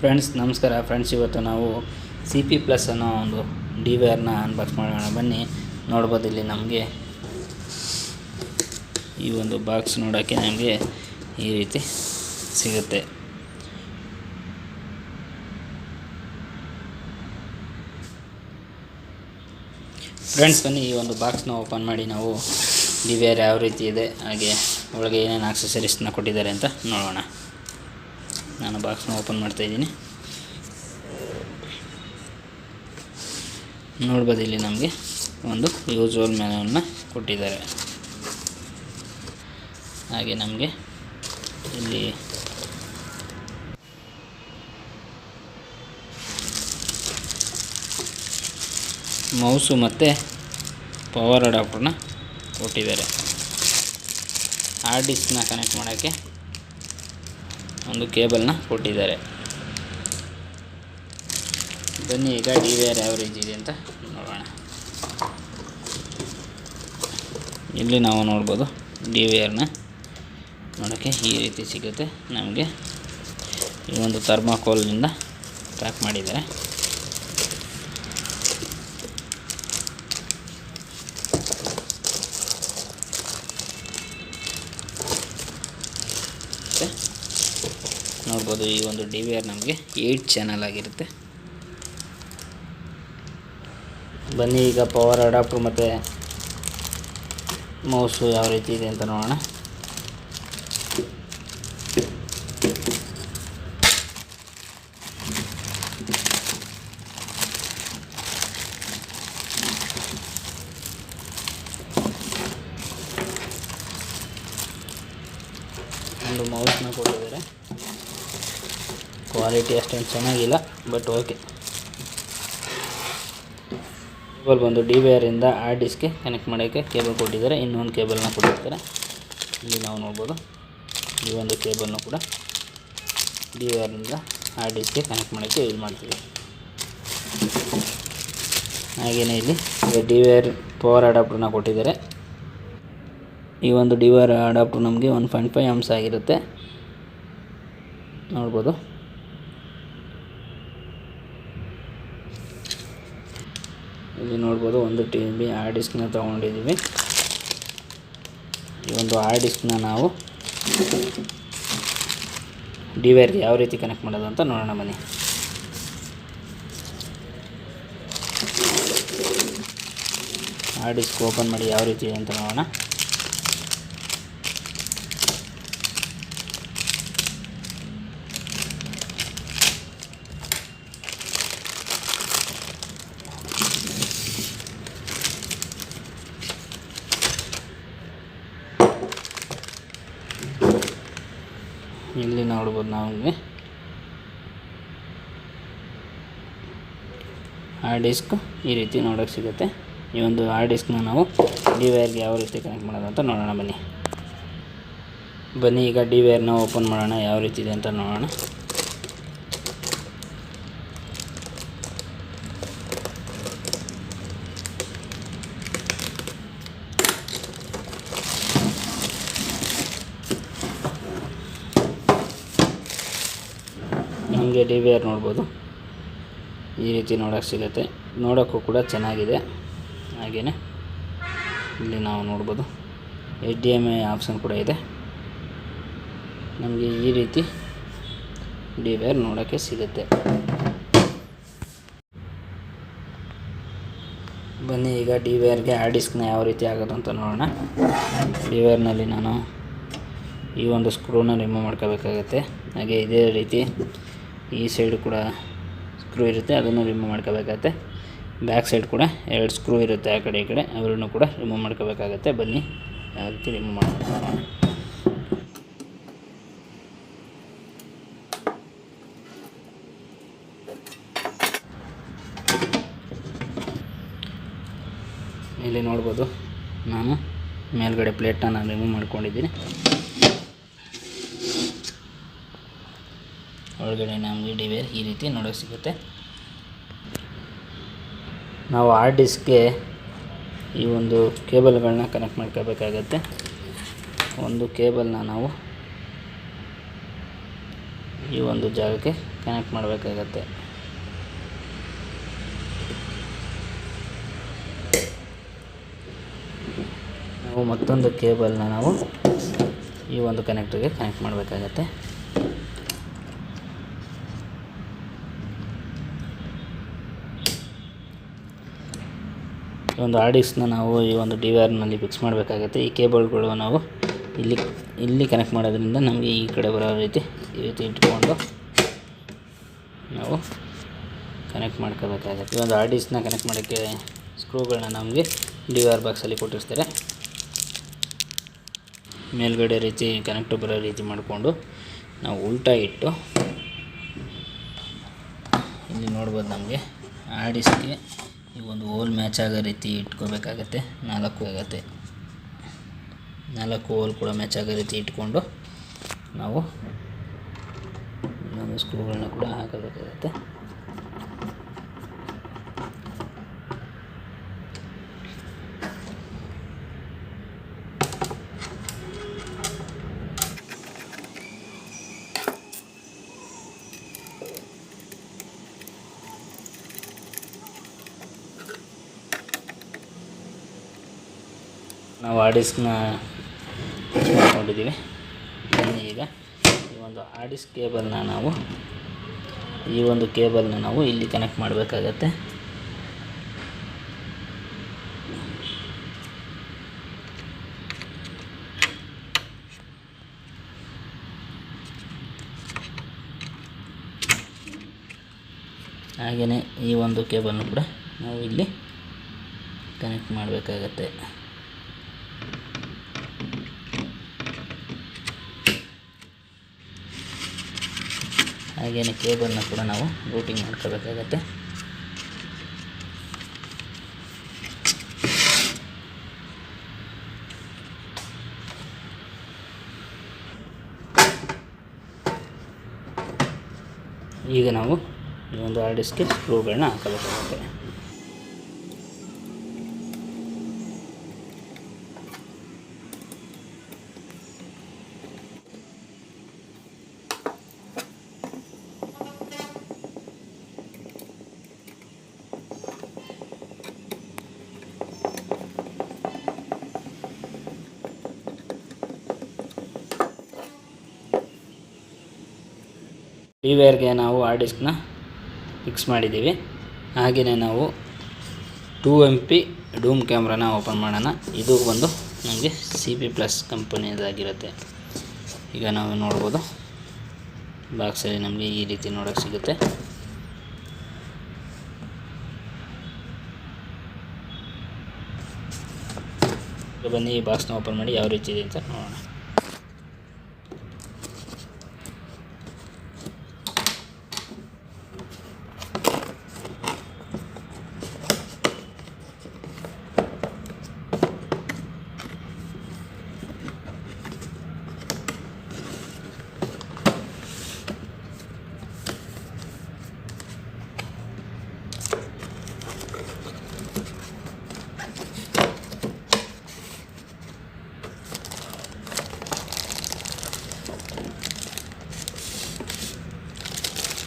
Friends ನಮಸ್ಕಾರ friends, ಇವತ್ತು ನಾವು CP ಪ್ಲಸ್ ಅನ್ನೋ ಒಂದು DVRನ ಅನ್ಬಾಕ್ಸ್ ಮಾಡೋಣ. ಬನ್ನಿ ನೋಡ್ಬೋದು. ಇಲ್ಲಿ ನಮಗೆ ಈ ಒಂದು ಬಾಕ್ಸ್ ನೋಡೋಕ್ಕೆ ನಮಗೆ ಈ ರೀತಿ ಸಿಗುತ್ತೆ. ಫ್ರೆಂಡ್ಸ್ ಬನ್ನಿ ಈ ಒಂದು ಬಾಕ್ಸ್ನ ಓಪನ್ ಮಾಡಿ ನಾವು DVR ಯಾವ ರೀತಿ ಇದೆ, ಹಾಗೆ ಒಳಗೆ ಏನೇನು ಆಕ್ಸೆಸರೀಸ್ನ ಕೊಟ್ಟಿದ್ದಾರೆ ಅಂತ ನೋಡೋಣ. ನಾನು ಬಾಕ್ಸ್ನ ಓಪನ್ ಮಾಡ್ತಾಯಿದ್ದೀನಿ. ನೋಡ್ಬೋದು, ಇಲ್ಲಿ ನಮಗೆ ಒಂದು ಯೂಸ್ವಲ್ ಮ್ಯಾನ್ಯುವಲ್ನ ಕೊಟ್ಟಿದ್ದಾರೆ. ಹಾಗೆ ನಮಗೆ ಇಲ್ಲಿ ಮೌಸು ಮತ್ತು ಪವರ್ ಅಡಾಪ್ಟರ್ನ ಕೊಟ್ಟಿದ್ದಾರೆ. ಹಾರ್ಡ್ ಡಿಸ್ಕ್ನ ಕನೆಕ್ಟ್ ಮಾಡೋಕ್ಕೆ ಒಂದು ಕೇಬಲ್ನ ಕೊಟ್ಟಿದ್ದಾರೆ. ಬನ್ನಿ ಈಗ DVR ಯಾವ ರೀತಿ ಇದೆ ಅಂತ ನೋಡೋಣ. ಇಲ್ಲಿ ನಾವು ನೋಡ್ಬೋದು DVRನ ನೋಡೋಕ್ಕೆ ಈ ರೀತಿ ಸಿಗುತ್ತೆ. ನಮಗೆ ಈ ಒಂದು ಥರ್ಮಾಕೋಲ್ನಿಂದ ಪ್ಯಾಕ್ ಮಾಡಿದ್ದಾರೆ. ನೋಡ್ಬೋದು, ಈ ಒಂದು DVR ನಮಗೆ 8 ಚಾನಲ್ ಆಗಿರುತ್ತೆ. ಬನ್ನಿ ಈಗ ಪವರ್ ಅಡಾಪ್ಟರ್ ಮತ್ತು ಮೌಸು ಯಾವ ರೀತಿ ಇದೆ ಅಂತ ನೋಡೋಣ. ಒಂದು ಮೌಸ್ನ ಕೊಟ್ಟಿದ್ದಾರೆ. ಕ್ವಾಲಿಟಿ ಅಷ್ಟೇನು ಚೆನ್ನಾಗಿಲ್ಲ, ಬಟ್ ಓಕೆ. ಕೇಬಲ್ ಬಂದು DVRಯಿಂದ ಹಾರ್ಡ್ ಡಿಸ್ಕ್ಗೆ ಕನೆಕ್ಟ್ ಮಾಡೋಕ್ಕೆ ಕೇಬಲ್ ಕೊಟ್ಟಿದ್ದಾರೆ. ಇನ್ನೊಂದು ಕೇಬಲ್ನ ಕೊಟ್ಟಿರ್ತಾರೆ. ಇಲ್ಲಿ ನಾವು ನೋಡ್ಬೋದು, ಈ ಒಂದು ಕೇಬಲ್ನ ಕೂಡ DVRಯಿಂದ ಹಾರ್ಡ್ ಡಿಸ್ಕ್ಗೆ ಕನೆಕ್ಟ್ ಮಾಡೋಕ್ಕೆ ಯೂಸ್ ಮಾಡ್ತೀವಿ. ಹಾಗೆಯೇ ಇಲ್ಲಿ DVR ಪವರ್ ಅಡಾಪ್ಟರ್ನ ಕೊಟ್ಟಿದ್ದಾರೆ. ಈ ಒಂದು DVR ಅಡಾಪ್ಟರ್ ನಮಗೆ 1.5 amps ಆಗಿರುತ್ತೆ. ನೋಡ್ಬೋದು. ಇಲ್ಲಿ ನೋಡ್ಬೋದು, 1 TB ಹಾರ್ಡ್ ಡಿಸ್ಕ್ನ ತೊಗೊಂಡಿದ್ದೀವಿ. ಈ ಒಂದು ಹಾರ್ಡ್ ಡಿಸ್ಕ್ನ ನಾವು DVRಗೆ ಯಾವ ರೀತಿ ಕನೆಕ್ಟ್ ಮಾಡೋದು ಅಂತ ನೋಡೋಣ ಬನ್ನಿ. ಹಾರ್ಡ್ ಡಿಸ್ಕ್ ಓಪನ್ ಮಾಡಿ ಯಾವ ರೀತಿ ಇದೆ ಅಂತ ನೋಡೋಣ. ಇಲ್ಲಿ ನೋಡ್ಬೋದು, ನಮಗೆ ಹಾರ್ಡ್ ಡಿಸ್ಕ್ ಈ ರೀತಿ ನೋಡೋಕ್ಕೆ ಸಿಗುತ್ತೆ. ಈ ಒಂದು ಹಾರ್ಡ್ ಡಿಸ್ಕ್ನ ನಾವು DVRಗೆ ಯಾವ ರೀತಿ ಕನೆಕ್ಟ್ ಮಾಡೋದು ಅಂತ ನೋಡೋಣ ಬನ್ನಿ ಈಗ DVRನ ಓಪನ್ ಮಾಡೋಣ, ಯಾವ ರೀತಿ ಇದೆ ಅಂತ ನೋಡೋಣ. ನಮಗೆ DVR ನೋಡ್ಬೋದು, ಈ ರೀತಿ ನೋಡೋಕ್ಕೆ ಸಿಗುತ್ತೆ. ನೋಡೋಕ್ಕೂ ಕೂಡ ಚೆನ್ನಾಗಿದೆ. ಹಾಗೆಯೇ ಇಲ್ಲಿ ನಾವು ನೋಡ್ಬೋದು HDMI ಆಪ್ಷನ್ ಕೂಡ ಇದೆ. ನಮಗೆ ಈ ರೀತಿ DVR ನೋಡೋಕ್ಕೆ ಸಿಗುತ್ತೆ. ಬನ್ನಿ ಈಗ DVRಗೆ ಹಾರ್ಡ್ ಡಿಸ್ಕ್ನ ಯಾವ ರೀತಿ ಆಗೋದು ಅಂತ ನೋಡೋಣ. DVRನಲ್ಲಿ ನಾನು ಈ ಒಂದು ಸ್ಕ್ರೂನ ರಿಮೂವ್ ಮಾಡ್ಕೋಬೇಕಾಗತ್ತೆ. ಹಾಗೆ ಇದೇ ರೀತಿ ಈ ಸೈಡ್ ಕೂಡ ಸ್ಕ್ರೂ ಇರುತ್ತೆ, ಅದನ್ನು ರಿಮೂವ್ ಮಾಡ್ಕೋಬೇಕಾಗತ್ತೆ. ಬ್ಯಾಕ್ ಸೈಡ್ ಕೂಡ 2 ಸ್ಕ್ರೂ ಇರುತ್ತೆ, ಆ ಕಡೆ ಈ ಕಡೆ, ಅವರನ್ನು ಕೂಡ ರಿಮೂವ್ ಮಾಡ್ಕೋಬೇಕಾಗತ್ತೆ. ಬನ್ನಿ ಯಾವ ರೀತಿ ರಿಮೂವ್ ಮಾಡ್ಕೊಂಡು ಇಲ್ಲಿ ನೋಡ್ಬೋದು, ನಾನು ಮೇಲ್ಗಡೆ ಪ್ಲೇಟ್ನ ನಾನು ರಿಮೂವ್ ಮಾಡ್ಕೊಂಡಿದ್ದೀನಿ. ಒಳಗಡೆ ನಮಗೆ DVR ಈ ರೀತಿ ನೋಡೋಕ್ಕೆ ಸಿಗುತ್ತೆ. ನಾವು ಹಾರ್ಡ್ ಡಿಸ್ಕ್ಗೆ ಈ ಒಂದು ಕೇಬಲ್ಗಳನ್ನ ಕನೆಕ್ಟ್ ಮಾಡ್ಕೋಬೇಕಾಗತ್ತೆ. ಒಂದು ಕೇಬಲ್ನ ನಾವು ಈ ಒಂದು ಜಾಗಕ್ಕೆ ಕನೆಕ್ಟ್ ಮಾಡಬೇಕಾಗತ್ತೆ. ನಾವು ಮತ್ತೊಂದು ಕೇಬಲ್ನ ನಾವು ಈ ಒಂದು ಕನೆಕ್ಟರ್ಗೆ ಕನೆಕ್ಟ್ ಮಾಡಬೇಕಾಗತ್ತೆ. ಈ ಒಂದು ಹಾರ್ಡ್ ಡಿಸ್ಕ್ನ ನಾವು ಈ ಒಂದು DVRನಲ್ಲಿ ಫಿಕ್ಸ್ ಮಾಡಬೇಕಾಗತ್ತೆ. ಈ ಕೇಬಲ್ಗಳು ನಾವು ಇಲ್ಲಿ ಕನೆಕ್ಟ್ ಮಾಡೋದ್ರಿಂದ ನಮಗೆ ಈ ಕಡೆ ಬರೋ ರೀತಿ ಈ ರೀತಿ ಇಟ್ಕೊಂಡು ನಾವು ಕನೆಕ್ಟ್ ಮಾಡ್ಕೋಬೇಕಾಗತ್ತೆ. ಈ ಒಂದು ಹಾರ್ಡ್ ಡಿಸ್ಕ್ನ ಕನೆಕ್ಟ್ ಮಾಡೋಕ್ಕೆ ಸ್ಕ್ರೂಗಳನ್ನ ನಮಗೆ DVR ಬಾಕ್ಸಲ್ಲಿ ಕೊಟ್ಟಿರ್ತಾರೆ. ಮೇಲ್ಗಡೆ ರೀತಿ ಕನೆಕ್ಟರ್ ಬರೋ ರೀತಿ ಮಾಡಿಕೊಂಡು ನಾವು ಉಲ್ಟಾ ಇಟ್ಟು ಇಲ್ಲಿ ನೋಡ್ಬೋದು. ನಮಗೆ ಹಾರ್ಡ್ ಡಿಸ್ಕ್ಗೆ ಈ ಒಂದು ಹೋಲ್ ಮ್ಯಾಚ್ ಆಗೋ ರೀತಿ ಇಟ್ಕೋಬೇಕಾಗತ್ತೆ. 4 ಹೋಲ್ ಕೂಡ ಮ್ಯಾಚ್ ಆಗೋ ರೀತಿ ಇಟ್ಕೊಂಡು ನಾವು ಇನ್ನೊಂದು ಸ್ಕ್ರೂಗಳನ್ನ ಕೂಡ ಹಾಕಬೇಕಾಗತ್ತೆ. ನಾವು ಹಾರ್ಡ್ ಡಿಸ್ಕ್ನ ಫಿಕ್ಸ್ ಮಾಡ್ಕೊಂಡಿದ್ದೀವಿ. ಈಗ ಈ ಒಂದು ಹಾರ್ಡ್ ಡಿಸ್ಕ್ ಕೇಬಲ್ನ ನಾವು ಇಲ್ಲಿ ಕನೆಕ್ಟ್ ಮಾಡಬೇಕಾಗತ್ತೆ. ಹಾಗೆಯೇ ಈ ಒಂದು ಕೇಬಲ್ನ ಕೂಡ ನಾವು ಇಲ್ಲಿ ಕನೆಕ್ಟ್ ಮಾಡಬೇಕಾಗತ್ತೆ. ಹಾಗೆಯೇ ಕೇಬಲ್ನ ಕೂಡ ನಾವು ರೂಟಿಂಗ್ ಮಾಡ್ಕೋಬೇಕಾಗತ್ತೆ. ಈಗ ನಾವು ಈ ಒಂದು ಹಾರ್ಡ್ ಡಿಸ್ಕ್ಗೆ ಸ್ಕ್ರೂಗಳನ್ನ ಹಾಕಬೇಕಾಗುತ್ತೆ. DVRಗೆ ನಾವು ಹಾರ್ಡ್ ಡಿಸ್ಕ್ನ ಫಿಕ್ಸ್ ಮಾಡಿದ್ದೀವಿ. ಹಾಗೆಯೇ ನಾವು 2MP ಡೂಮ್ ಕ್ಯಾಮ್ರಾನ ಓಪನ್ ಮಾಡೋಣ. ಇದು ಒಂದು ನಮಗೆ CP+ ಕಂಪನಿಯದಾಗಿರುತ್ತೆ. ಈಗ ನಾವು ನೋಡ್ಬೋದು ಬಾಕ್ಸಲ್ಲಿ ನಮಗೆ ಈ ರೀತಿ ನೋಡೋಕ್ಕೆ ಸಿಗುತ್ತೆ. ಬನ್ನಿ ಈ ಬಾಕ್ಸ್ನ ಓಪನ್ ಮಾಡಿ ಯಾವ ರೀತಿ ಇದೆ ಅಂತ ನೋಡೋಣ.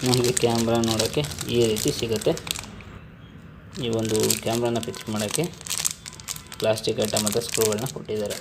ನಮಗೆ ಕ್ಯಾಮ್ರಾ ನೋಡೋಕ್ಕೆ ಈ ರೀತಿ ಸಿಗುತ್ತೆ. ಈ ಒಂದು ಕ್ಯಾಮ್ರಾನ ಫಿಕ್ಸ್ ಮಾಡೋಕ್ಕೆ ಪ್ಲಾಸ್ಟಿಕ್ ಐಟಮ್ ಮತ್ತು ಸ್ಕ್ರೂಗಳನ್ನ ಕೊಟ್ಟಿದ್ದಾರೆ.